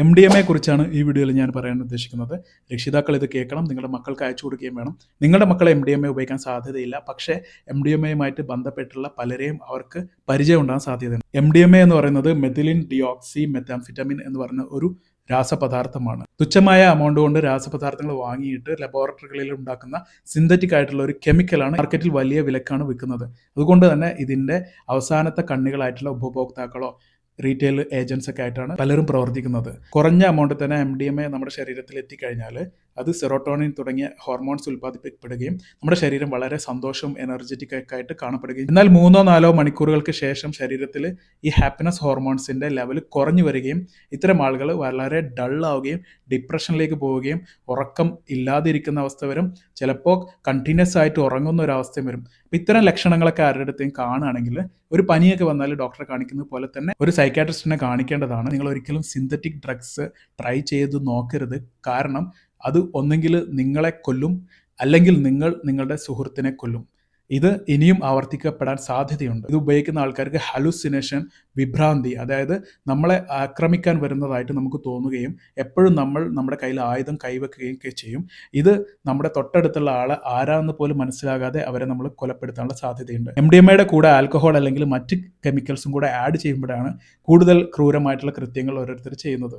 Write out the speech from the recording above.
MDMA കുറിച്ചാണ് ഈ വീഡിയോയിൽ ഞാൻ പറയാൻ ഉദ്ദേശിക്കുന്നത്. രക്ഷിതാക്കൾ ഇത് കേൾക്കണം, നിങ്ങളുടെ മക്കൾക്ക് അയച്ചു കൊടുക്കുകയും വേണം. നിങ്ങളുടെ മക്കൾ MDMA ഉപയോഗിക്കാൻ സാധ്യതയില്ല, പക്ഷേ MDMAയുമായിട്ട് ബന്ധപ്പെട്ടുള്ള പലരെയും അവർക്ക് പരിചയം ഉണ്ടാകാൻ സാധ്യതയുണ്ട്. MDMA എന്ന് പറയുന്നത് മെഥിലിൻ ഡിയോക്സി മെത്താംഫിറ്റമിൻ എന്ന് പറയുന്ന ഒരു രാസപദാർത്ഥമാണ്. തുച്ഛമായ എമൗണ്ട് കൊണ്ട് രാസപദാർത്ഥങ്ങൾ വാങ്ങിയിട്ട് ലബോറട്ടറികളിൽ ഉണ്ടാക്കുന്ന സിന്തറ്റിക് ആയിട്ടുള്ള ഒരു കെമിക്കലാണ് മാർക്കറ്റിൽ വലിയ വിലക്കാണ് വിൽക്കുന്നത്. അതുകൊണ്ട് തന്നെ ഇതിൻ്റെ അവസാനത്തെ കണ്ണികളായിട്ടുള്ള ഉപഭോക്താക്കളോ റീറ്റെയിൽ ഏജൻസ് ഒക്കെ ആയിട്ടാണ് പലരും പ്രവർത്തിക്കുന്നത്. കുറഞ്ഞ എമൗണ്ടിൽ തന്നെ MDMA നമ്മുടെ ശരീരത്തിൽ എത്തിക്കഴിഞ്ഞാൽ അത് സെറോട്ടോണിൻ തുടങ്ങിയ ഹോർമോൺസ് ഉൽപ്പാദിപ്പിക്കപ്പെടുകയും നമ്മുടെ ശരീരം വളരെ സന്തോഷവും എനർജറ്റിക് ഒക്കെ ആയിട്ട് കാണപ്പെടുകയും, എന്നാൽ 3-4 മണിക്കൂറുകൾക്ക് ശേഷം ശരീരത്തിൽ ഈ ഹാപ്പിനെസ് ഹോർമോൺസിന്റെ ലെവൽ കുറഞ്ഞു വരികയും ഇത്തരം ആളുകൾ വളരെ ഡള്ളാവുകയും ഡിപ്രഷനിലേക്ക് പോവുകയും ഉറക്കം ഇല്ലാതിരിക്കുന്ന അവസ്ഥ വരും. ചിലപ്പോൾ കണ്ടിന്യൂസ് ആയിട്ട് ഉറങ്ങുന്ന ഒരു അവസ്ഥയും വരും. അപ്പം ഇത്തരം ലക്ഷണങ്ങളൊക്കെ ആരുടെ അടുത്തേയും കാണുകയാണെങ്കിൽ ഒരു പനിയൊക്കെ വന്നാൽ ഡോക്ടറെ കാണിക്കുന്നത് പോലെ തന്നെ ഒരു സൈക്കാട്രിസ്റ്റിനെ കാണിക്കേണ്ടതാണ്. നിങ്ങൾ ഒരിക്കലും സിന്തറ്റിക് ഡ്രഗ്സ് ട്രൈ ചെയ്ത് നോക്കരുത്. കാരണം അത് ഒന്നെങ്കിൽ നിങ്ങളെ കൊല്ലും, അല്ലെങ്കിൽ നിങ്ങൾ നിങ്ങളുടെ സുഹൃത്തിനെ കൊല്ലും. ഇത് ഇനിയും ആവർത്തിക്കപ്പെടാൻ സാധ്യതയുണ്ട്. ഇത് ഉപയോഗിക്കുന്ന ആൾക്കാർക്ക് ഹലൂസിനേഷൻ, വിഭ്രാന്തി, അതായത് നമ്മളെ ആക്രമിക്കാൻ വരുന്നതായിട്ട് നമുക്ക് തോന്നുകയും എപ്പോഴും നമ്മൾ നമ്മുടെ കയ്യിൽ ആയുധം കൈവെക്കുകയും ഒക്കെ ചെയ്യും. ഇത് നമ്മുടെ തൊട്ടടുത്തുള്ള ആളെ ആരാന്ന് പോലും മനസ്സിലാകാതെ അവരെ നമ്മൾ കൊലപ്പെടുത്താനുള്ള സാധ്യതയുണ്ട്. MDMAയുടെ കൂടെ ആൽക്കഹോൾ അല്ലെങ്കിൽ മറ്റ് കെമിക്കൽസും കൂടെ ആഡ് ചെയ്യുമ്പോഴാണ് കൂടുതൽ ക്രൂരമായിട്ടുള്ള കൃത്യങ്ങൾ ഓരോരുത്തർ ചെയ്യുന്നത്.